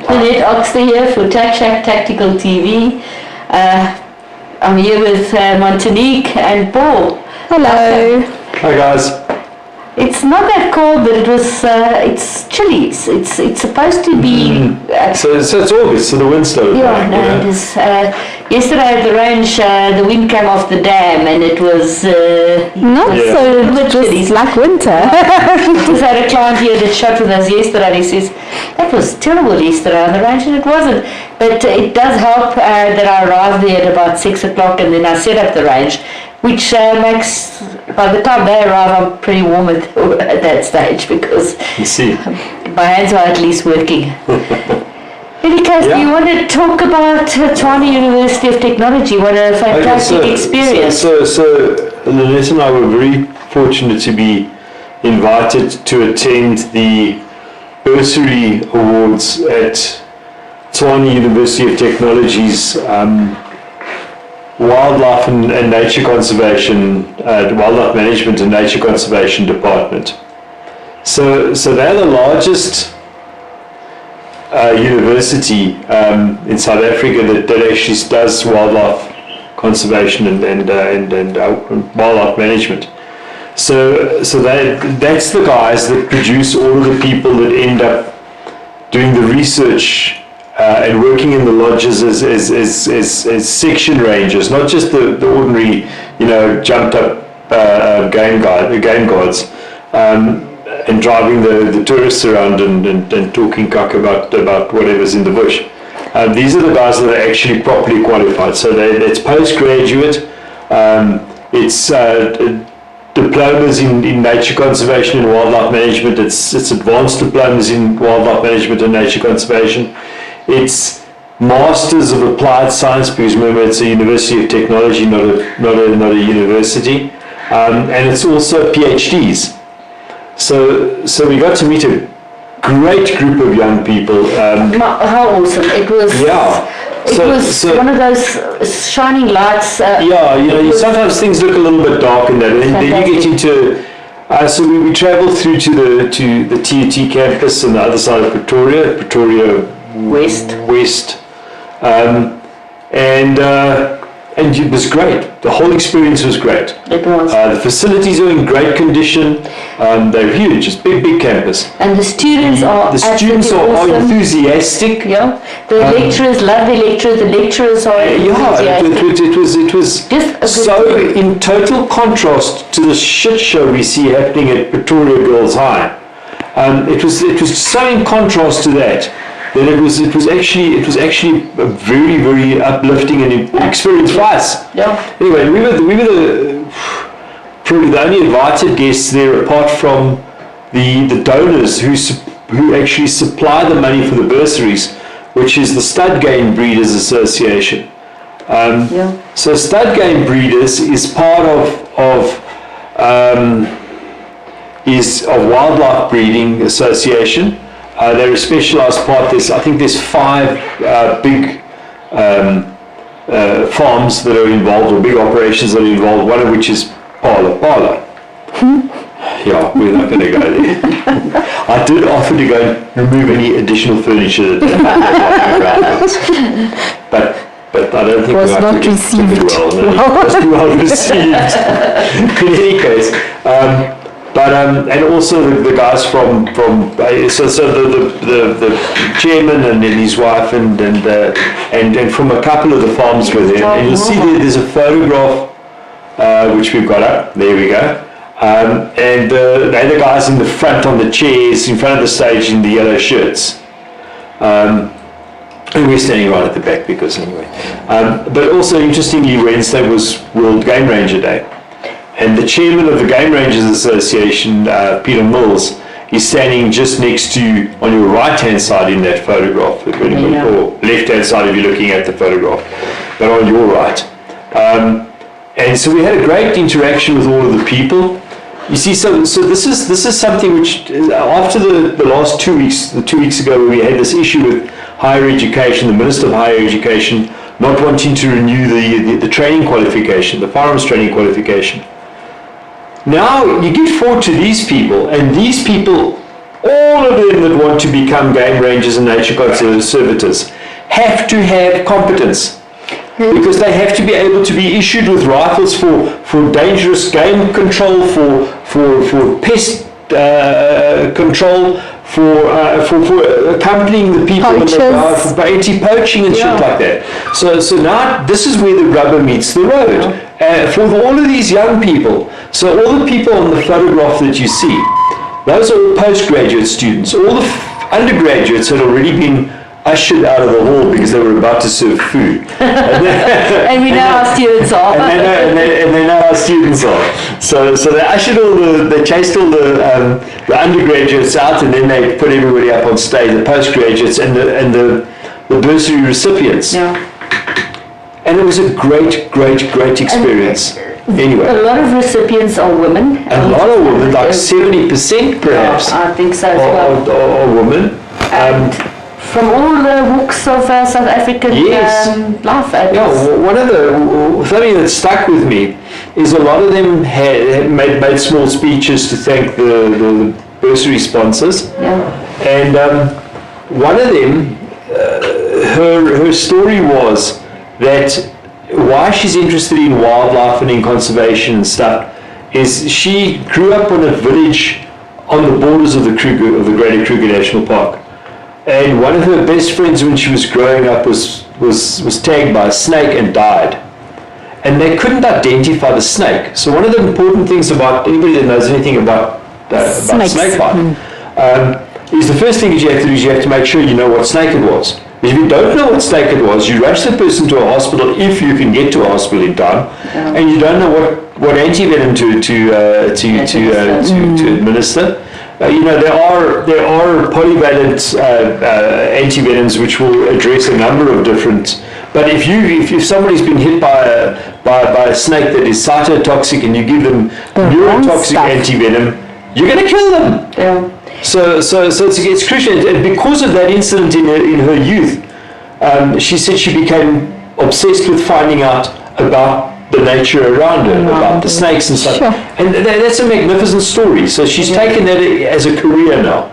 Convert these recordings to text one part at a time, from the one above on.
Lynette Oxley here for Tac SHAC Tactical TV. I'm here with Montanique and Paul. Hello. Hi guys. It's not that cold, but it's chilly. It's supposed to be. So it's August, so the wind started. Yeah, no, it is. Yesterday at the range, the wind came off the dam, and it was Not so just like winter. We had a client here that shot with us yesterday, and he says that was terrible yesterday on the range, and it wasn't. But it does help that I arrived there at about 6 o'clock, and then I set up the range, which makes, by the time they arrive, I'm pretty warm at that stage, because You see. my hands are at least working. Any case, do you want to talk about Tshwane University of Technology? What a fantastic experience. So Lynette and I were very fortunate to be invited to attend the bursary awards at Tshwane University of Technology's Wildlife and Nature Conservation, Wildlife Management and Nature Conservation Department. So they're the largest university in South Africa that actually does wildlife conservation and wildlife management. So that's the guys that produce all of the people that end up doing the research and working in the lodges as section rangers, not just the ordinary, jumped up game guards, and driving the tourists around and talking cock about whatever's in the bush. These are the guys that are actually properly qualified. So it's postgraduate, it's diplomas in nature conservation and wildlife management, it's advanced diplomas in wildlife management and nature conservation. It's Masters of Applied Science, because remember it's a University of Technology, not a university, and it's also PhDs. So we got to meet a great group of young people. How awesome it was! Yeah, it was one of those shining lights. Sometimes things look a little bit dark in that, and then you get into. So we travelled through to the TUT campus on the other side of Pretoria West, and it was great. The whole experience was great. It was. The facilities are in great condition. They're huge. It's big campus. And the students are awesome. Enthusiastic. Yeah. The lecturers love the lecturers. The lecturers are enthusiastic. It was so in total contrast to the shit show we see happening at Pretoria Girls High. It was so in contrast to that it was actually a very, very uplifting and experience for us. Yeah. Anyway, we were probably the only invited guests there, apart from the donors who actually supply the money for the bursaries, which is the Stud Game Breeders Association. So Stud Game Breeders is part of Wildlife Breeding Association. They're a specialised part. I think there's 5 big farms that are involved, or big operations that are involved, one of which is Parla. Yeah, we're not going to go there. I did offer to go and remove any additional furniture that but I don't think was not received well. No, it wasn't well received. In any case, and also the guys from the chairman and his wife and from a couple of the farms were there. And you'll see there's a photograph which we've got up. There we go. And they're the guys in the front on the chairs in front of the stage in the yellow shirts. And we're standing right at the back because anyway. But also interestingly, Wednesday was World Game Ranger Day. And the chairman of the Game Rangers Association, Peter Mills, is standing just next to you on your right-hand side in that photograph, or left-hand side if you're looking at the photograph, but on your right. And so we had a great interaction with all of the people. You see, so this is something which, after the last 2 weeks, the 2 weeks ago, where we had this issue with higher education, the Minister of Higher Education not wanting to renew the training qualification, the firearms training qualification. Now you get forward to these people, and these people all all of them that want to become game rangers and nature conservators have to have competence. Because they have to be able to be issued with rifles for dangerous game control, for pest control, for accompanying the people in the bar, for anti-poaching and shit like that. So now this is where the rubber meets the road. For all of these young people, so all the people on the photograph that you see, those are all postgraduate students. All the undergraduates had already been ushered out of the hall because they were about to serve food. And we know how students are. And they know how students are. So they ushered they chased all the undergraduates out, and then they put everybody up on stage, the postgraduates and the bursary recipients. Yeah. And it was a great experience. Anyway. A lot of recipients are women. A lot of women, like 70% perhaps. I think so as well. Are women. From all the walks of South African life. One of something that stuck with me is a lot of them had made small speeches to thank the bursary sponsors. Yeah. And one of them, her story was that why she's interested in wildlife and in conservation and stuff is she grew up in a village on the borders of the Greater Kruger National Park. And one of her best friends when she was growing up was tagged by a snake and died. And they couldn't identify the snake. So one of the important things about anybody that knows anything about snake bite is the first thing you have to do is you have to make sure you know what snake it was. If you don't know what snake it was, you rush the person to a hospital if you can get to a hospital in time, and you don't know what antivenom to administer. There are polyvalent antivenoms which will address a number of different. But if somebody's been hit by a snake that is cytotoxic and you give them neurotoxic antivenom, you're going to kill them. Yeah. So it's crucial, and because of that incident in her youth, she said she became obsessed with finding out about the nature around her, about the snakes and stuff. Sure. And that's a magnificent story. So she's taken that as a career now.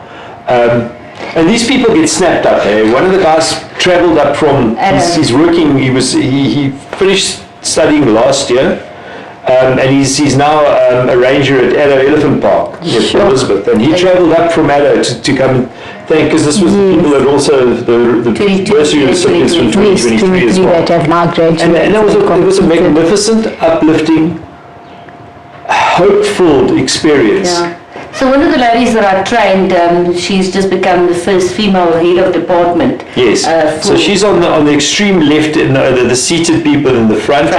And these people get snapped up. One of the guys travelled up from, he's working, he finished studying last year, and he's now a ranger at Addo Elephant Park near Elizabeth. And he travelled up from Addo to come and thank, because this was the people that also, the bursary recipients from 2023 as well. That have now graduated. And it was a magnificent, uplifting, hopeful experience. Yeah. So one of the ladies that I trained, she's just become the first female head of department. Yes. So she's on the extreme left, the seated people in the front.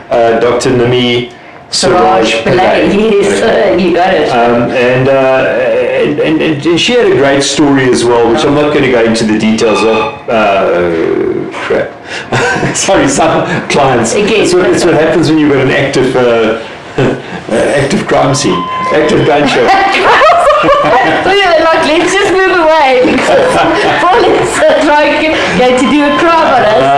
Dr. Nami Siraj Pillai. Yes, you got it. And she had a great story as well, which I'm not going to go into the details of. Crap. Sorry, some clients. It's what happens when you've got an active crime scene, active gunshot. So yeah, like, let's just move away because police are going to do a crime on us.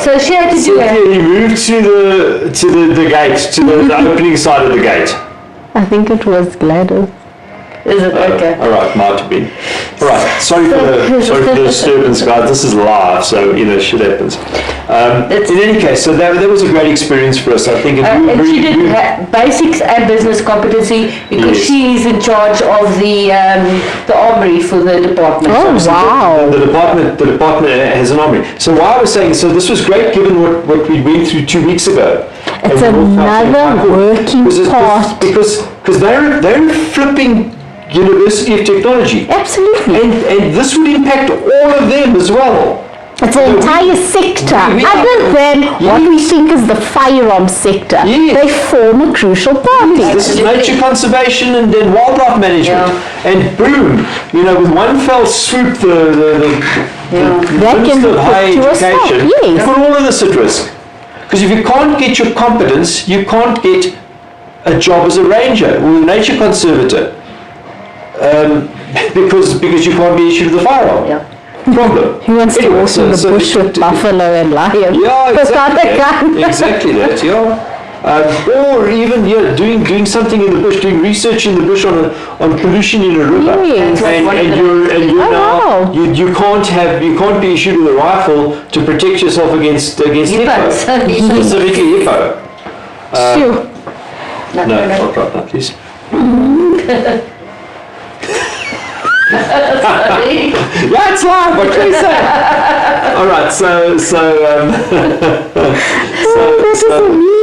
So she had to do it. He moved to the gate, to the opening side of the gate. I think it was Gladys. Is it? Okay. All right, might have been. All right, sorry for the disturbance, guys. This is live, so shit happens. In any case, so that was a great experience for us, I think. And she did basics and business competency because she is in charge of the armory for the department. Oh, wow! The department has an armory. So why I was saying, so this was great given what we went through 2 weeks ago. It's another working part because they're flipping University of Technology. Absolutely. And this would impact all of them as well. It's the entire sector. Other than what we think is the firearm sector, they form a crucial part. This is nature conservation and then wildlife management. And boom, with one fell swoop, the Minister of Higher Education put all of this at risk. Because if you can't get your competence, you can't get a job as a ranger or a nature conservator. Because you can't be issued with a firearm. Problem. He wants to walk in the bush with buffalo and lion. Yeah, Without a gun. Exactly that, or even doing something in the bush, doing research in the bush on pollution in a river, Yes. and you're wow. now you can't be issued with a rifle to protect yourself against hippo, specifically hippo. Phew. No, not right now, please. Yeah, it's live. What can you say? All right, so This is a meme.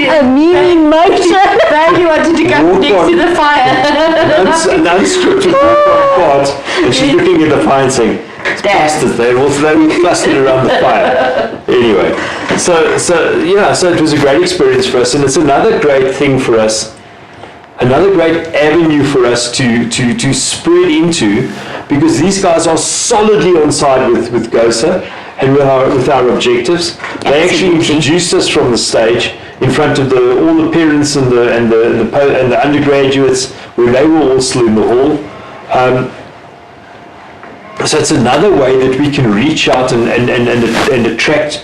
A meme in motion. Baby wanted to come next to the fire. an unscripted part, and she's looking at the fire and saying, bastards, they were clustered around the fire. Anyway, so it was a great experience for us, and it's another great thing for us, another great avenue for us to spread into, because these guys are solidly on side with GOSA and with our objectives. They actually introduced us from the stage in front of all the parents and the undergraduates when they were all still in the hall. So it's another way that we can reach out and attract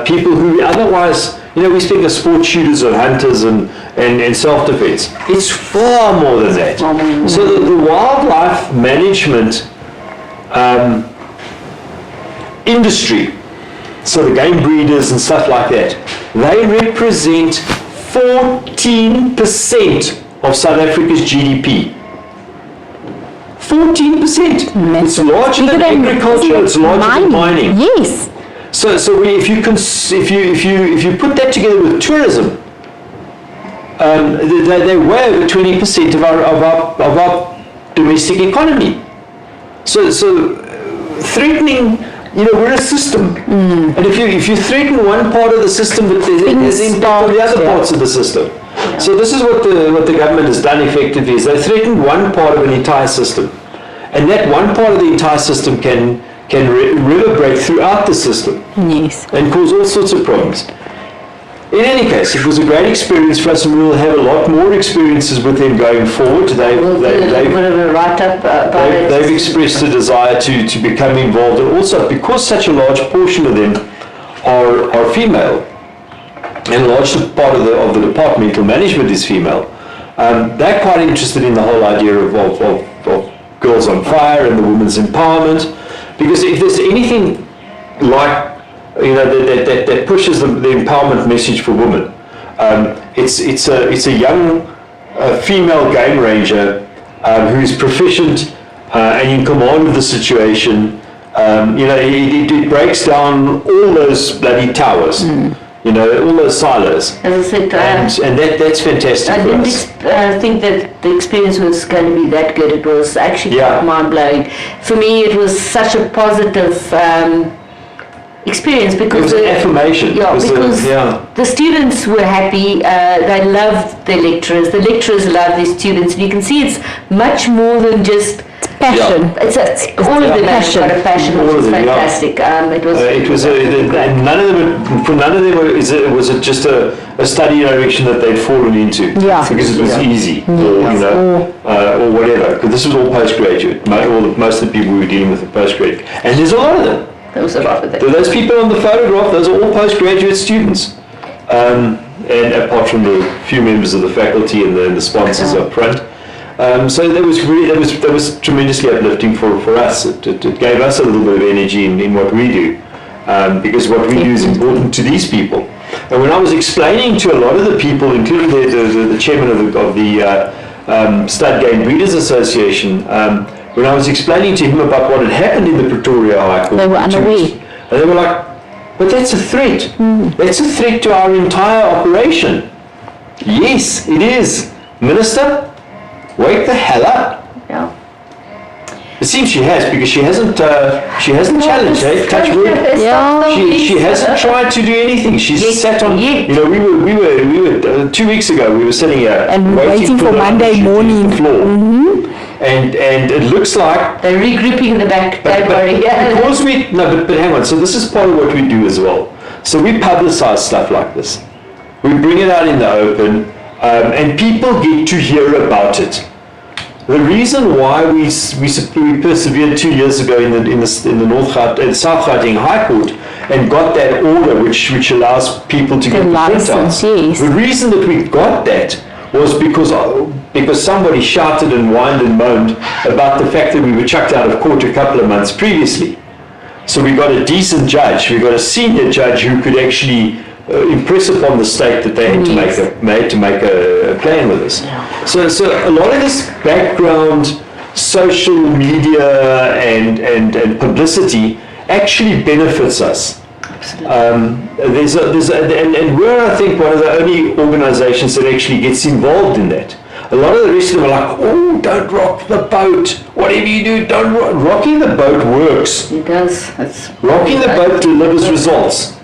people who otherwise, we speak of sport shooters or hunters and self-defense. It's far more than that. So the wildlife management industry, so the game breeders and stuff like that, they represent 14% of South Africa's GDP. 14%. It's larger than agriculture. It's larger than mining. Yes. So if you put that together with tourism, they're way over 20% of our domestic economy. So threatening, we're a system, and if you threaten one part of the system, there's impact on the other parts of the system. Yeah. So this is what the government has done effectively, is they threatened one part of an entire system, and that one part of the entire system can reverberate throughout the system. Yes. And cause all sorts of problems. In any case, it was a great experience for us, and we will have a lot more experiences with them going forward. They've expressed a desire to become involved, and also because such a large portion of them are female, and a large part of the departmental management is female, they're quite interested in the whole idea of Girls on Fire and the women's empowerment, because if there's anything like that pushes the empowerment message for women, it's a young female game ranger who's proficient and in command of the situation. It breaks down all those bloody towers. All those silos. As I said, and that's fantastic. I didn't think that the experience was going to be that good. It was actually quite mind-blowing. For me, it was such a positive experience, because it was an affirmation. The students were happy. They loved their lecturers. The lecturers loved their students. And you can see it's much more than just passion. It's all of them have got a passion, which is fantastic. None of them was it just a study direction that they'd fallen into because it was easy, or whatever. Because this was all postgraduate. Most of the people we were dealing with were postgraduate, and there's a lot of them. There was a lot of them. Those people on the photograph, those are all postgraduate students, and apart from the few members of the faculty and the sponsors up front. So that was tremendously uplifting for us. It gave us a little bit of energy in what we do, because what we do is important to these people. And when I was explaining to a lot of the people, including the chairman of the Stud Game Breeders Association, when I was explaining to him about what had happened in the Pretoria High Court, they were unaware, and they were like, "But that's a threat. That's a threat to our entire operation." Yes, it is, Minister. Wake the hell up! Yeah. It seems she has, because she hasn't challenged. Touch wood. She hasn't tried to do anything. She's sat on. We were 2 weeks ago. We were sitting here and waiting for Monday morning. And it looks like they're regrouping in the back. Don't worry. But hang on. So this is part of what we do as well. So we publicize stuff like this. We bring it out in the open. And people get to hear about it. The reason why we persevered 2 years ago in the South Gauteng High Court and got that order which allows people to get the license, printouts. yes. The reason that we got that was because somebody shouted and whined and moaned about the fact that we were chucked out of court a couple of months previously. So we got a decent judge, we got a senior judge who could actually impress upon the state that they had to make a plan with us. So a lot of this background social media and publicity actually benefits us. And we're, I think, one of the only organizations that actually gets involved in that. A lot of the rest of them are like, oh, don't rock the boat. Whatever you do, don't rock. Rocking the boat works. It does. Rocking the boat delivers results.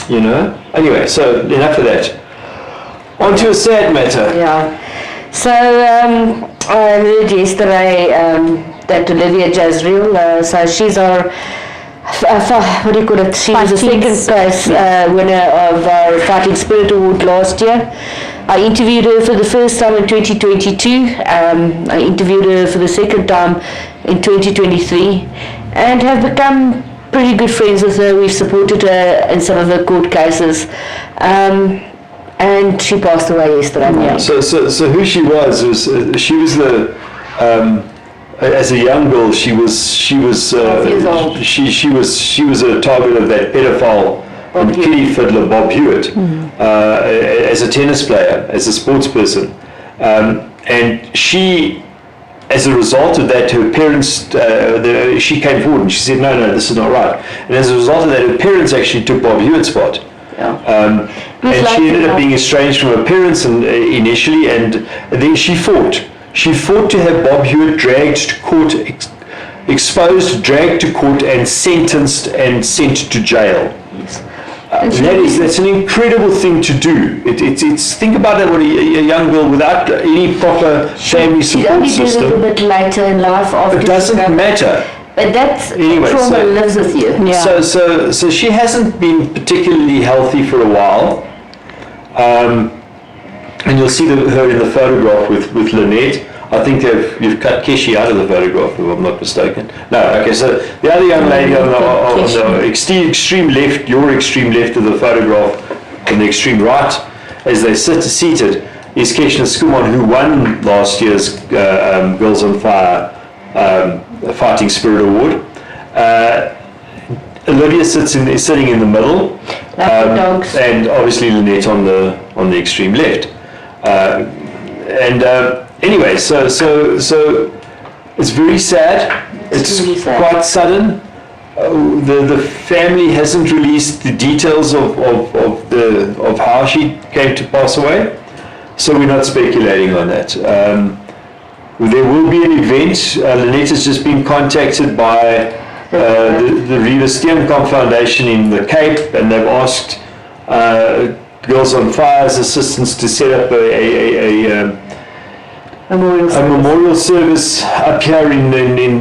You know? Anyway, so enough of that. On to a sad matter. Yeah. So I heard yesterday that Olivia Jasriel, so she's our, what do you call it? She was the second place winner of our Fighting Spirit Award last year. I interviewed her for the first time in 2022. I interviewed her for the second time in 2023 and have become pretty good friends with her. We've supported her in some of her court cases. And she passed away yesterday morning. So who she was the as a young girl she was 12 years old. She was a target of that pedophile and kiddie fiddler Bob Hewitt as a tennis player, as a sports person, and she, as a result of that, her parents, she came forward and she said, no, this is not right. And as a result of that, her parents actually took Bob Hewitt's spot. And she ended up being estranged from her parents initially, and then she fought. She fought to have Bob Hewitt dragged to court, exposed, dragged to court, and sentenced and sent to jail. That's an incredible thing to do. It's think about it, what a young girl without any proper family support system. She only did a little bit later in life after. It doesn't matter. But that anyway, trauma lives with you. Yeah. So she hasn't been particularly healthy for a while. And you'll see her in the photograph with Lynette. I think you've cut Keshi out of the photograph, if I'm not mistaken. No, okay, so the other young lady on the extreme left, your extreme left of the photograph, on the extreme right, as they sit seated, is Keshna Skuman, who won last year's Girls on Fire Fighting Spirit Award. Olivia is sitting in the middle, and obviously Lynette on the extreme left. Anyway, so it's very sad. It's really sad. Quite sudden. The family hasn't released the details of how she came to pass away, so we're not speculating on that. There will be an event. Lynette has just been contacted by the Riva Steenkamp Foundation in the Cape, and they've asked Girls on Fire's assistants to set up a memorial service up here in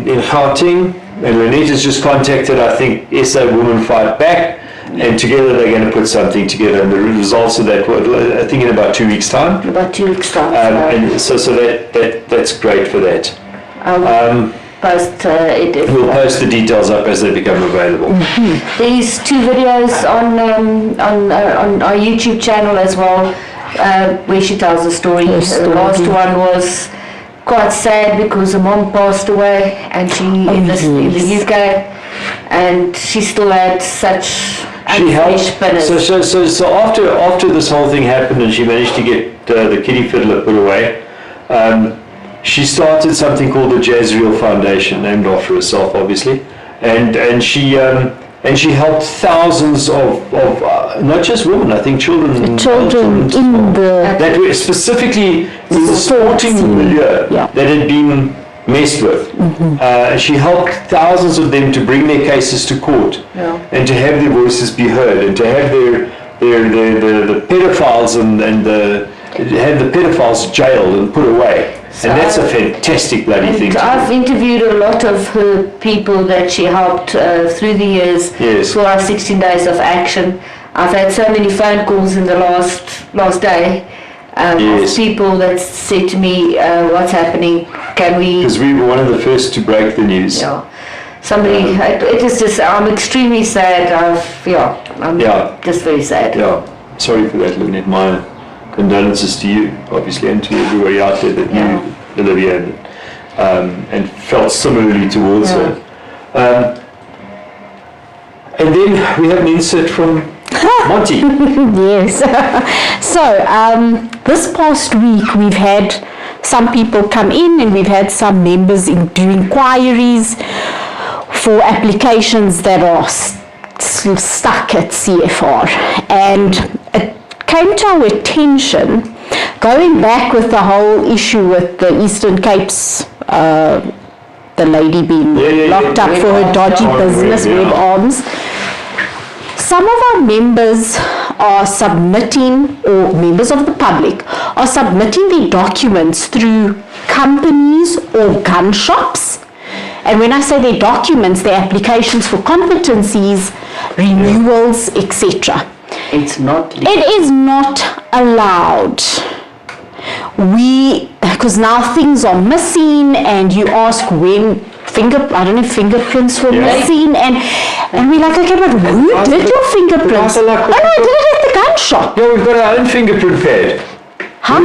Gauteng. And Lynette has just contacted, I think, SA Women Fight Back, and together they're going to put something together, and the results of that, I think in about 2 weeks' time. About 2 weeks' time. And so that's great for that. We'll post the details up as they become available. There's 2 videos on our YouTube channel as well, where she tells the story. The last one was quite sad because her mom passed away, and she in the UK, and she still had such unfinished business. So after this whole thing happened, and she managed to get the kiddie fiddler put away, she started something called the Jasriel Foundation, named after herself, obviously, and she helped thousands of not just women, I think children in that were specifically in the sporting milieu that had been messed with. And she helped thousands of them to bring their cases to court, and to have their voices be heard, and to have the pedophiles and have the pedophiles jailed and put away. So and that's a fantastic bloody thing to do. I've interviewed a lot of her people that she helped through the years for our 16 days of action. I've had so many phone calls in the last day of people that said to me, what's happening, can we... Because we were one of the first to break the news. Yeah. Somebody, it is just, I'm extremely sad. I'm just very sad. Yeah, sorry for that, Lynette. My condolences to you, obviously, and to everybody out there that knew Olivia and felt similarly towards her. And then we have an insert from Monty. Yes. So, this past week we've had some people come in and we've had some members do inquiries for applications that are stuck at CFR. And it came to our attention, going back with the whole issue with the Eastern Cape's the lady being locked up for her dodgy business, Web Arms. Some of our members are submitting, or members of the public, are submitting their documents through companies or gun shops. And when I say their documents, their applications for competencies, renewals, etc. It's not legal. It is not allowed. Because now things are missing, and you ask when fingerprints were missing, and we're like, okay, but who did your fingerprints? Oh no, I did it at the gun shop. Yeah, we've got our own fingerprint pad. How?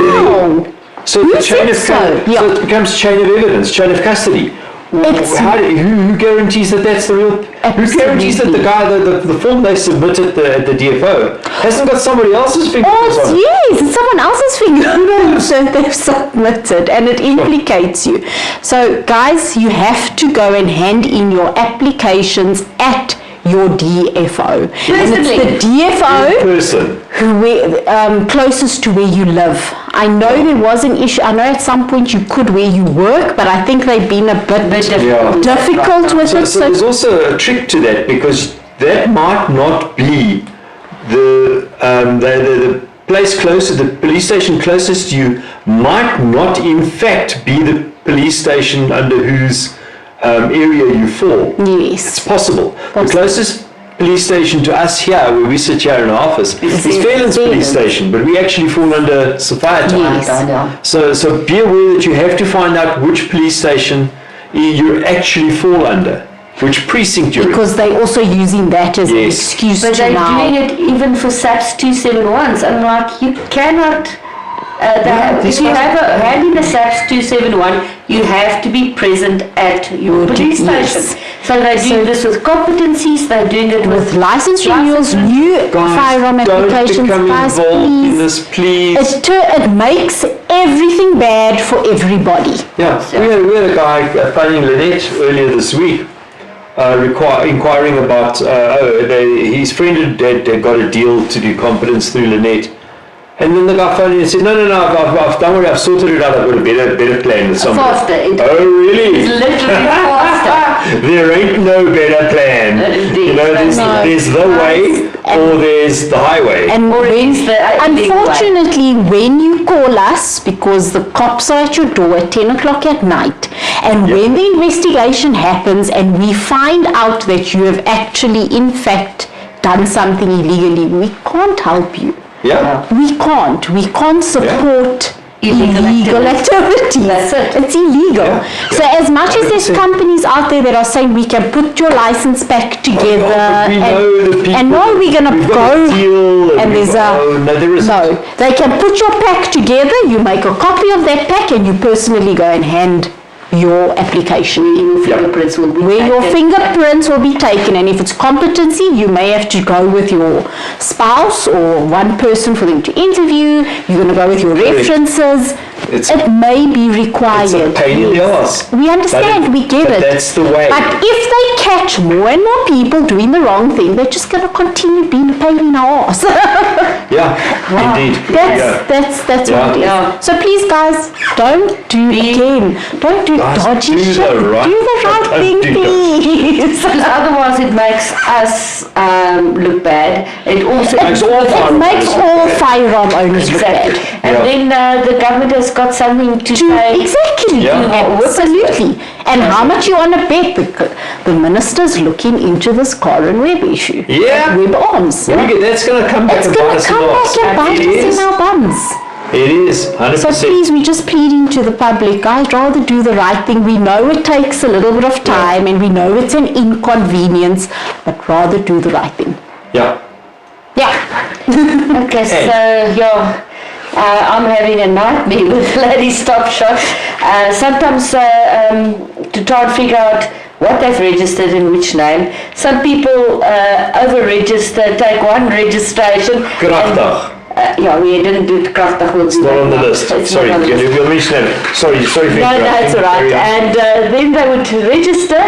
So Who the chain said of so? so it becomes chain of evidence, chain of custody. Who guarantees that that's the real? Who guarantees that the guy, the form they submitted at the DFO hasn't got somebody else's fingerprints on it? Yes, it's someone else's fingerprints that they've submitted, and it implicates you. So, guys, you have to go and hand in your applications at your DFO. And it's the DFO person closest to where you live. I know there was an issue. I know at some point you could where you work, but I think they've been a bit difficult with it. So there's also a trick to that, because that might not be the place closest, the police station closest to you might not in fact be the police station under whose area you fall. Yes. It's possible. The closest police station to us here, where we sit here in our office, is Fairlands Police Station, but we actually fall under Sophia Town. So be aware that you have to find out which police station you actually fall under, which precinct you're in. Because they're also using that as an excuse but to now. But they're doing it even for SAPS 271s. I'm like, you cannot... if you have a hand in a SAPS 271, you have to be present at your police station. So they're doing this with competencies, they're doing it with license renewals, new firearm applications. Don't become involved in this, please. It makes everything bad for everybody. Yeah, we had a guy phoning Lynette earlier this week, inquiring about, his friend had got a deal to do competence through Lynette. And then the guy phoned me and said, no, don't worry, I've sorted it out, I've got a better plan with somebody. Faster. Oh, really? It's literally faster. There ain't no better plan. You know, there's the way, or there's the highway. And unfortunately, when you call us, because the cops are at your door at 10 o'clock at night, and when the investigation happens and we find out that you have actually, in fact, done something illegally, we can't help you. Yeah. We can't support illegal activity. That's it. It's illegal. Yeah. So as much as there's companies out there that are saying we can put your license back together, and no, we're gonna go and there's no, they can put your pack together, you make a copy of that pack and you personally go and hand your application where your fingerprints will be taken, and if it's competency you may have to go with your spouse or one person for them to interview. You're going to go with your references. It may be required. It's a pain in the ass. We understand, we get it. That's the way. But if they catch more and more people doing the wrong thing, they're just going to continue being a pain in our ass. Indeed. That's what it is. So please, guys, don't do dodgy shit. Do the right thing, please. Because otherwise it makes us look bad. It also makes all firearm owners look bad. And then the government has got something to say. Exactly. Absolutely. And how much you want to bet? The minister's looking into this car and Web issue. Yeah. Web Arms. That's going to come back and bite us in the ass. It's going to come back and bite us in our bums. It is, 100%. So please, we're just pleading to the public, guys, rather do the right thing. We know it takes a little bit of time and we know it's an inconvenience, but rather do the right thing. Yeah. Yeah. Okay, so I'm having a nightmare with Lady Stop Shop. Sometimes to try and figure out what they've registered in which name. Some people over-register, take one registration. Krachtig. We didn't do the krachtig. It's not on the list. Sorry, you'll mention it. Sorry for No, it's all right. And then they would register,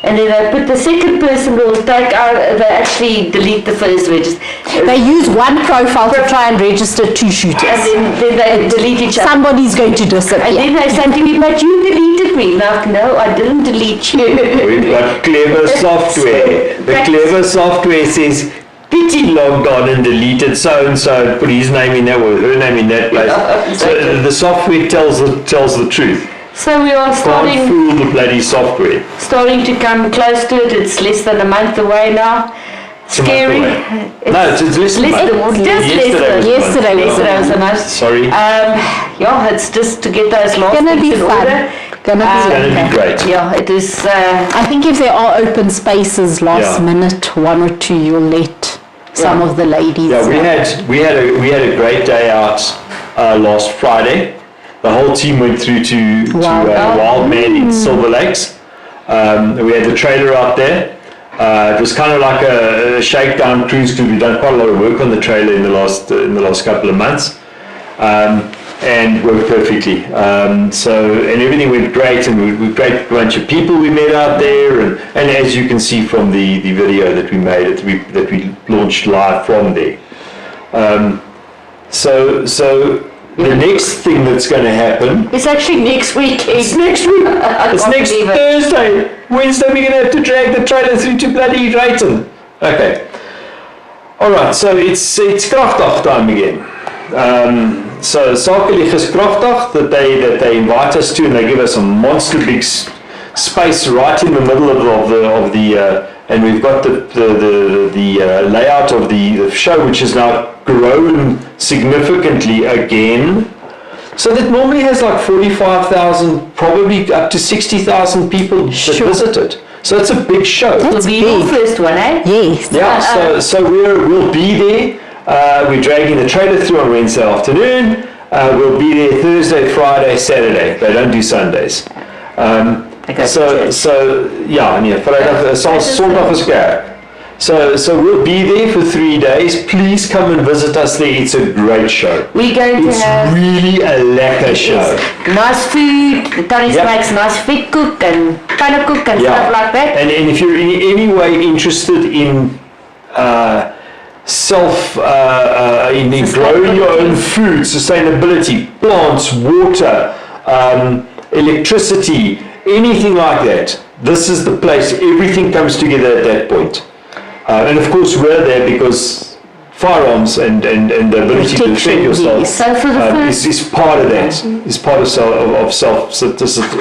and then they put the second person will take out, they actually delete the first register. They use one profile to try and register two shooters. And then they delete each other. Somebody's going to disappear. And then they say to me, but you deleted me. Like, no, I didn't delete you. We've got clever software. The clever software says, Pity logged on and deleted so-and-so, put his name in there or her name in that place. Yeah, exactly. So the software tells the truth. So we are Can't fool the bloody software. starting to come close to it. It's less than a month away now. Scary. No, it's less than a month. Yesterday was a month. Sorry. It's just to get those last Gonna things be in fun. order. It's going to be great. Yeah, it is. I think if there are open spaces last minute, one or two, you'll let some of the ladies. Yeah, we had a great day out last Friday. The whole team went through to Wild Man in Silver Lakes. We had the trailer out there. It was kind of like a shakedown cruise because we've done quite a lot of work on the trailer in the last couple of months, and worked perfectly. And everything went great, and we great bunch of people we met out there, and as you can see from the video that we made, that we launched live from there. So the next thing that's going to happen. It's actually next week. It's next week. It's next Thursday. Wednesday we're going to have to drag the trailer through to bloody Drayton. Okay. Alright, so it's krachtig time again. So Sakelig is krachtig that they invite us to, and they give us a monster big space right in the middle of the and we've got the layout of the show, which has now grown significantly again. So that normally has like 45,000, probably up to 60,000 people that visit it. So it's a big show. It'll be your first one, eh? Yes. Yeah, so we'll be there. We're dragging the trailer through on Wednesday afternoon. We'll be there Thursday, Friday, Saturday. They don't do Sundays. Vrijdag, zondag is kerk. So we'll be there for 3 days. Please come and visit us there. It's a great show. We're going to have really a lekker show. Nice food. The Tannies makes nice vet cook and pannekoek and stuff like that. And if you're in any way interested in in growing your own food, sustainability, plants, water, electricity, anything like that, this is the place. Everything comes together at that point. And of course we're there because firearms and the ability to defend yourself is part of that, is part of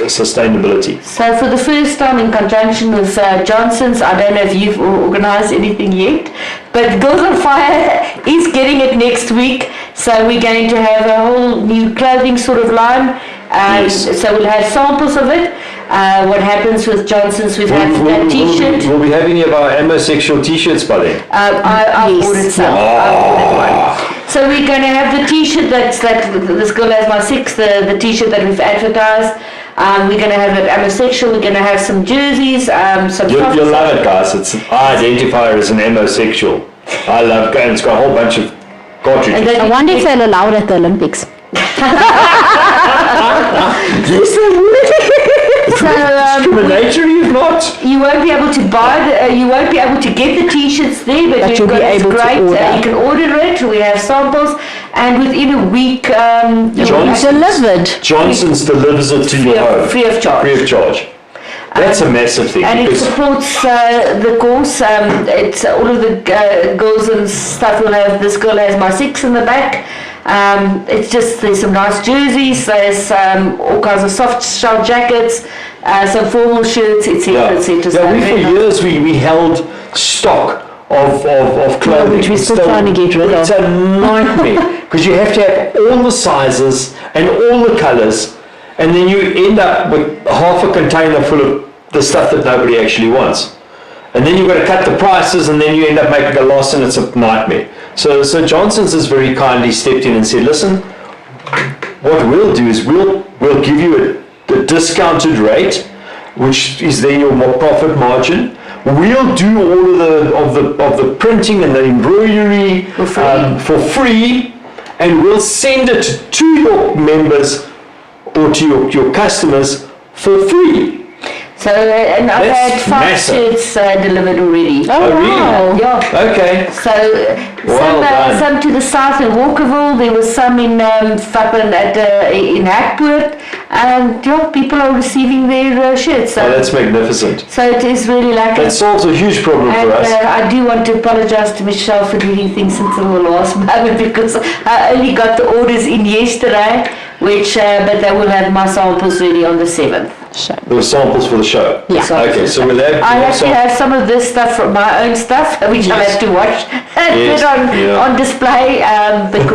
sustainability. So for the first time in conjunction with Johnson's, I don't know if you've organised anything yet, but Girls on Fire is getting it next week. So we're going to have a whole new clothing sort of line. So we'll have samples of it. What happens with Johnson's, we've had that t-shirt. Will we have any of our homosexual t-shirts by then? I've ordered some. I've ordered one. So we're going to have the t-shirt that's this girl has my six, the t-shirt that we've advertised. We're going to have it homosexual. We're going to have some jerseys, some. You'll love it, guys. I identify her as an homosexual. I love it. It's got a whole bunch of cartridges. I wonder if they'll allow it at the Olympics. Yes, they would. Discriminatory, if not. You won't be able to buy you won't be able to get the t-shirts there, but you'll be able to order. You can order it. We have samples, and within a week, delivered. Johnson's delivers it to your home. Free of charge. Free of charge. That's a massive thing. And it supports the course. It's all of the girls and stuff will have. This girl has my six in the back. It's just, there's some nice jerseys, there's all kinds of soft shell jackets, some formal shirts, etc. For years we held stock of clothing. Which we're still trying to get rid of. It's a nightmare because you have to have all the sizes and all the colours, and then you end up with half a container full of the stuff that nobody actually wants. And then you've got to cut the prices, and then you end up making a loss, and it's a nightmare. So Johnson's has very kindly stepped in and said, listen, what we'll do is we'll give you a discounted rate, which is then your profit margin. We'll do all of the printing and the embroidery for free, and we'll send it to your members or to your customers for free. So, and I've had 5 shirts delivered already. Oh, wow. Really? Yeah. Okay. So, Well some to the south in Walkerville, there was some in in Hatport, and yeah, people are receiving their shirts. So, Oh, that's magnificent. so it is really like That solves a huge problem and for us. I do want to apologise to Michelle for doing things until the last moment, because I only got the orders in yesterday, which but they will have my samples ready on the 7th. There were samples for the show. Yeah. Okay, so we'll have. I have to have some of this stuff from my own stuff, which I have to wash and Yes, put yeah. on display,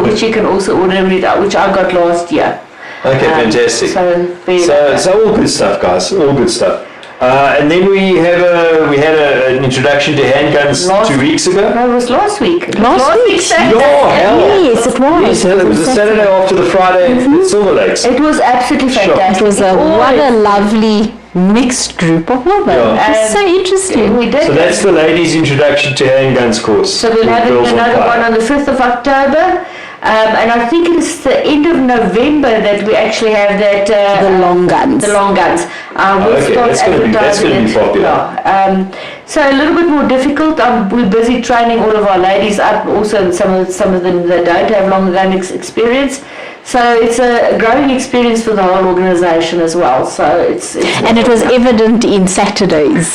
which you can also order, which I got last year. Okay, fantastic. So all good stuff, guys. All good stuff. And then we had an introduction to handguns 2 weeks ago. No, it was last week. Last week? Saturday. Your hell. Yes, it was. Yes, it was the Saturday after the Friday at Silver Lakes. It was absolutely Sure. fantastic. It was what a lovely mixed group of women. Yeah. It was so interesting. We did. So that's the ladies' introduction to handguns course. So we'll with have Girls another Fire. one on the 5th of October. And I think it's the end of November that we actually have that. The long guns. The long guns. We'll Okay, start that's gonna be advertising popular. Yeah. So a little bit more difficult. We're busy training all of our ladies up. Also, some of them that don't have long gun experience. So it's a growing experience for the whole organisation as well. So it's And it was evident in Saturdays.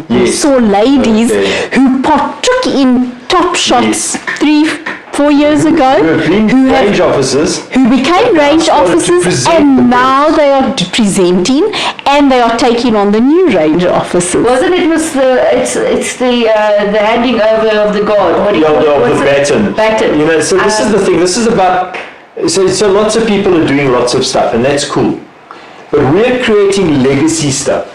We Yes. saw ladies Okay. who partook in top shots 3-4 years ago, Who have been range officers. who became range started to officers, present the and now they are presenting, and they are taking on the new range officers. Wasn't it? Was it's the handing over of the guard? What do you Of the baton. Baton. You know, so this is the thing. This is about. So lots of people are doing lots of stuff, and that's cool. But we're creating legacy stuff.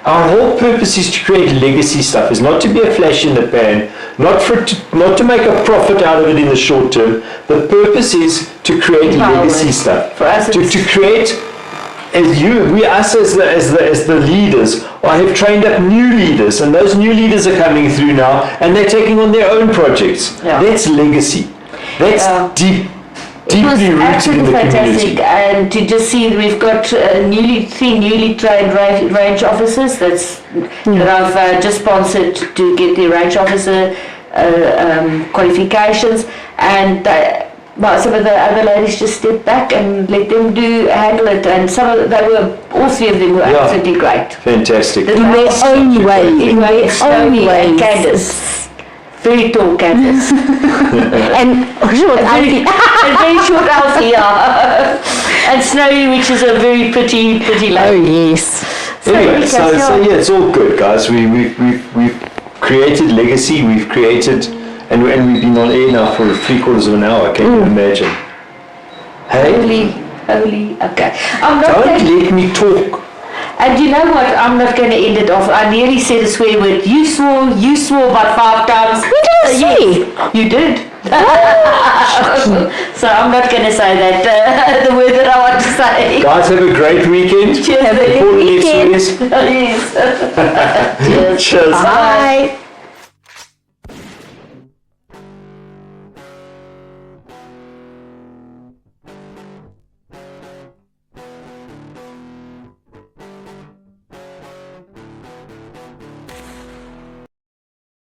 Our whole purpose is to create legacy stuff. Is not to be a flash in the pan, not to make a profit out of it in the short term. The purpose is to create legacy stuff. For us, to create. As the leaders, I have trained up new leaders, and those new leaders are coming through now, and they're taking on their own projects. Yeah. That's legacy. That's deeply rooted in absolutely the fantastic, community. and to just see that we've got three newly trained range officers that I've just sponsored to get their range officer qualifications, and some of the other ladies just stepped back and let them handle it, and all 3 of them were absolutely great. Fantastic. In their own way. In their own way. and Candace. Very tall Candace. And short, And very short Alfie, yeah. And Snowy, which is a very pretty lady. oh yes. Anyway, Rika, so yeah, it's all good, guys. We've created legacy. We've created, and we've been on air now for 3/4 of an hour. Can you imagine? Hey, Holy, okay. don't let me talk. And you know what? I'm not going to end it off. I nearly said a swear word. You swore about 5 times. We didn't say. You did. So I'm not going to say that, the word that I want to say. Guys, have a great weekend. Cheers. Before the next weekend. race. Yes. Cheers. Cheers. Bye.